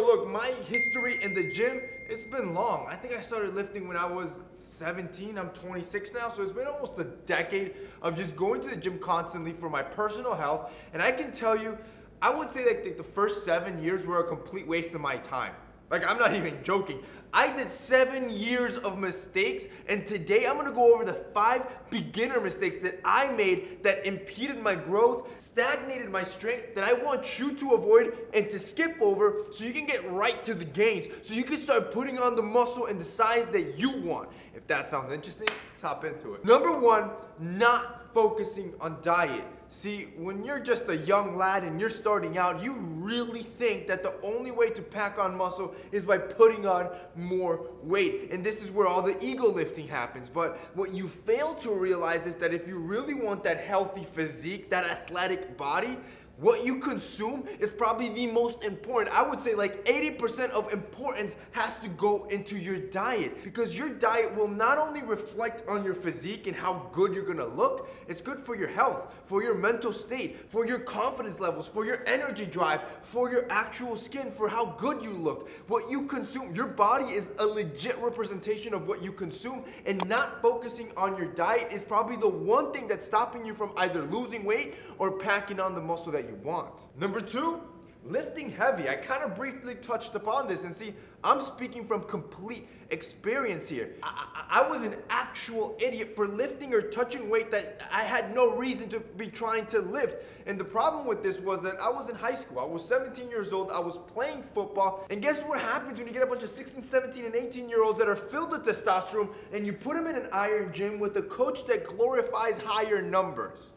Yo, look, my history in the gym, it's been long. I think I started lifting when I was 17. I'm 26 now, so it's been almost a decade of just going to the gym constantly for my personal health. And I can tell you, I would say that the first 7 years were a complete waste of my time. Like, I'm not even joking. I did 7 years of mistakes, and today I'm gonna go over the 5 beginner mistakes that I made that impeded my growth, stagnated my strength, that I want you to avoid and to skip over so you can get right to the gains, so you can start putting on the muscle and the size that you want. If that sounds interesting, let's hop into it. Number 1, not focusing on diet. See, when you're just a young lad and you're starting out, you really think that the only way to pack on muscle is by putting on more weight. And this is where all the ego lifting happens. But what you fail to realize is that if you really want that healthy physique, that athletic body, what you consume is probably the most important. I would say like 80% of importance has to go into your diet, because your diet will not only reflect on your physique and how good you're gonna look, it's good for your health, for your mental state, for your confidence levels, for your energy drive, for your actual skin, for how good you look. What you consume, your body is a legit representation of what you consume, and not focusing on your diet is probably the one thing that's stopping you from either losing weight or packing on the muscle that you want. Number 2, lifting heavy. I kind of briefly touched upon this, and see, I'm speaking from complete experience here. I was an actual idiot for lifting or touching weight that I had no reason to be trying to lift. And the problem with this was that I was in high school. I was 17 years old. I was playing football. And guess what happens when you get a bunch of 16, 17, and 18-year-olds that are filled with testosterone, and you put them in an iron gym with a coach that glorifies higher numbers?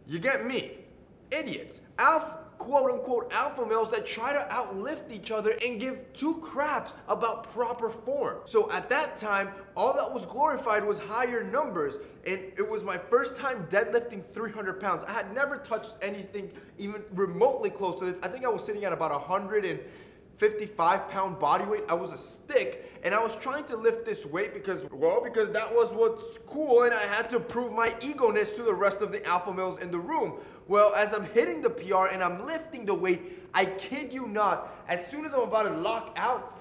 You get me. Idiots. Quote-unquote alpha males that try to outlift each other and give 2 craps about proper form. So at that time, all that was glorified was higher numbers, and it was my first time deadlifting 300 pounds. I had never touched anything even remotely close to this. I think I was sitting at about 155-pound body weight. I was a stick, and I was trying to lift this weight because that was what's cool, and I had to prove my ego-ness to the rest of the alpha males in the room. Well, as I'm hitting the PR and I'm lifting the weight, I kid you not, as soon as I'm about to lock out,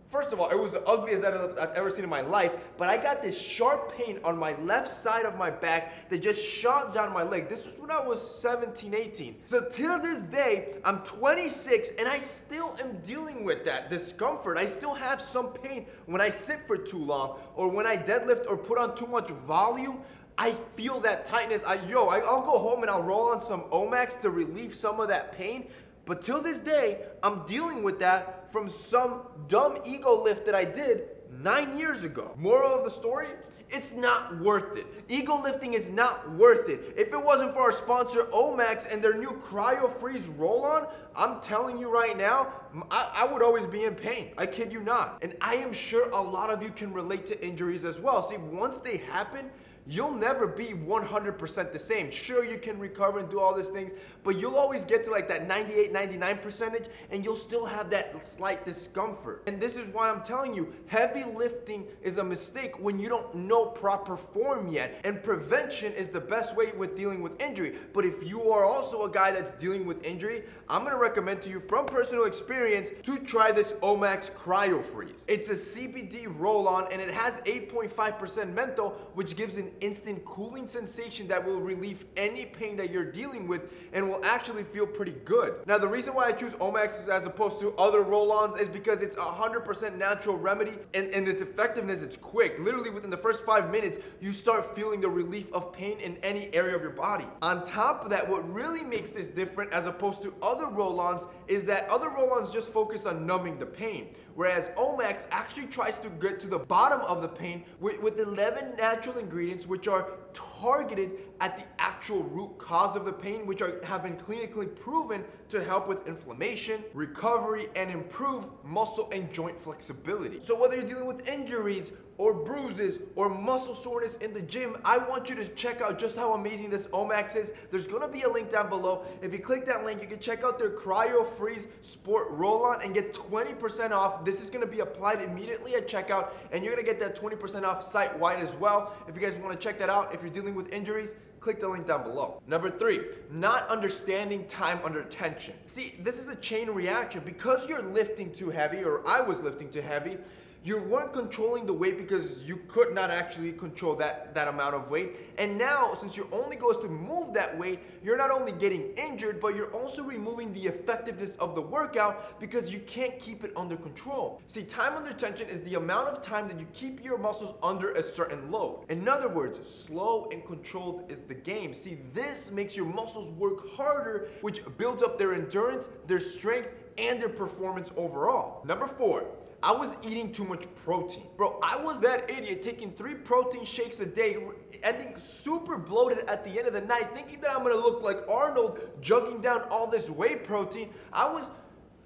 first of all, it was the ugliest deadlift I've ever seen in my life, but I got this sharp pain on my left side of my back that just shot down my leg. This was when I was 17, 18. So till this day, I'm 26, and I still am dealing with that discomfort. I still have some pain when I sit for too long, or when I deadlift or put on too much volume. I feel that tightness. I'll go home and I'll roll on some OMAX to relieve some of that pain. But till this day, I'm dealing with that from some dumb ego lift that I did 9 years ago. Moral of the story? It's not worth it. Ego lifting is not worth it. If it wasn't for our sponsor OMAX and their new CryoFreeze roll-on, I'm telling you right now, I would always be in pain. I kid you not. And I am sure a lot of you can relate to injuries as well. See, once they happen, you'll never be 100% the same. Sure, you can recover and do all these things, but you'll always get to like that 98, 99%, and you'll still have that slight discomfort. And this is why I'm telling you, heavy lifting is a mistake when you don't know proper form yet. And prevention is the best way with dealing with injury. But if you are also a guy that's dealing with injury, I'm gonna recommend to you from personal experience to try this OMAX CryoFreeze. It's a CBD roll-on, and it has 8.5% menthol, which gives an instant cooling sensation that will relieve any pain that you're dealing with and will actually feel pretty good. Now, the reason why I choose OMAX as opposed to other roll-ons is because it's 100% natural remedy, and its effectiveness, it's quick. Literally within the first 5 minutes, you start feeling the relief of pain in any area of your body. On top of that, what really makes this different as opposed to other roll-ons is that other roll-ons just focus on numbing the pain, whereas OMAX actually tries to get to the bottom of the pain with 11 natural ingredients which are targeted at the actual root cause of the pain, which have been clinically proven to help with inflammation, recovery, and improve muscle and joint flexibility. So whether you're dealing with injuries or bruises or muscle soreness in the gym, I want you to check out just how amazing this OMAX is. There's gonna be a link down below. If you click that link, you can check out their CryoFreeze Sport Roll-On and get 20% off. This is gonna be applied immediately at checkout, and you're gonna get that 20% off site-wide as well. If you guys wanna check that out, if you're dealing with injuries, click the link down below. Number 3, not understanding time under tension. See, this is a chain reaction. Because you're lifting too heavy, or I was lifting too heavy, you weren't controlling the weight because you could not actually control that amount of weight. And now, since your only goal is to move that weight, you're not only getting injured, but you're also removing the effectiveness of the workout because you can't keep it under control. See, time under tension is the amount of time that you keep your muscles under a certain load. In other words, slow and controlled is the game. See, this makes your muscles work harder, which builds up their endurance, their strength, and their performance overall. Number 4, I was eating too much protein. Bro, I was that idiot taking 3 protein shakes a day, ending super bloated at the end of the night, thinking that I'm gonna look like Arnold jugging down all this whey protein. I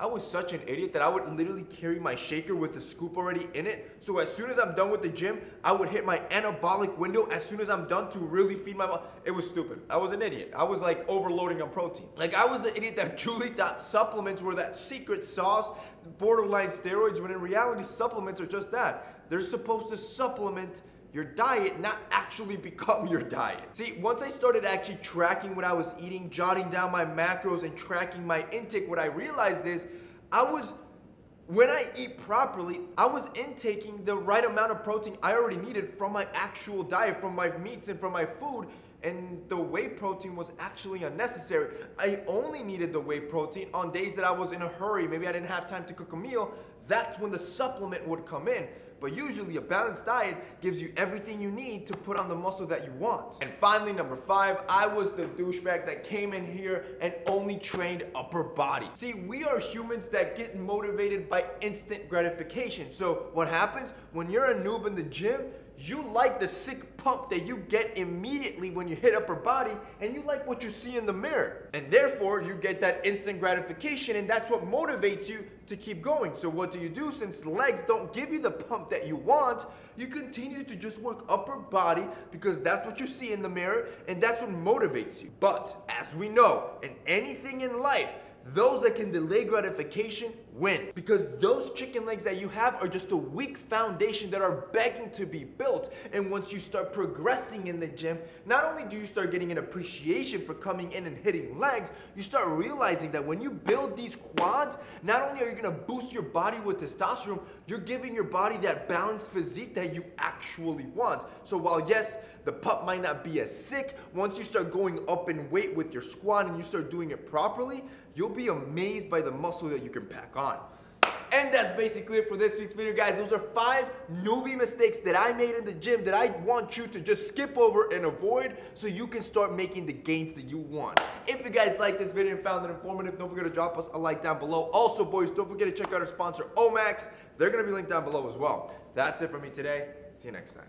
was such an idiot that I would literally carry my shaker with the scoop already in it. So as soon as I'm done with the gym, I would hit my anabolic window as soon as I'm done to really feed my body. It was stupid. I was an idiot. I was like overloading on protein. Like I was the idiot that truly thought supplements were that secret sauce, borderline steroids, when in reality supplements are just that. They're supposed to supplement your diet, not actually become your diet. See, once I started actually tracking what I was eating, jotting down my macros and tracking my intake, what I realized is when I eat properly, I was intaking the right amount of protein I already needed from my actual diet, from my meats and from my food, and the whey protein was actually unnecessary. I only needed the whey protein on days that I was in a hurry, maybe I didn't have time to cook a meal. That's when the supplement would come in. But usually a balanced diet gives you everything you need to put on the muscle that you want. And finally, number 5, I was the douchebag that came in here and only trained upper body. See, we are humans that get motivated by instant gratification. So what happens when you're a noob in the gym? You like the sick pump that you get immediately when you hit upper body, and you like what you see in the mirror. And therefore, you get that instant gratification, and that's what motivates you to keep going. So what do? Since legs don't give you the pump that you want, you continue to just work upper body because that's what you see in the mirror, and that's what motivates you. But as we know, in anything in life, those that can delay gratification win, because those chicken legs that you have are just a weak foundation that are begging to be built. And once you start progressing in the gym, not only do you start getting an appreciation for coming in and hitting legs, you start realizing that when you build these quads, not only are you going to boost your body with testosterone, you're giving your body that balanced physique that you actually want. So while yes, the pump might not be as sick, once you start going up in weight with your squat and you start doing it properly, you'll be amazed by the muscle that you can pack on. And that's basically it for this week's video, guys. Those are 5 newbie mistakes that I made in the gym that I want you to just skip over and avoid so you can start making the gains that you want. If you guys liked this video and found it informative, don't forget to drop us a like down below. Also, boys, don't forget to check out our sponsor, OMAX. They're going to be linked down below as well. That's it for me today. See you next time.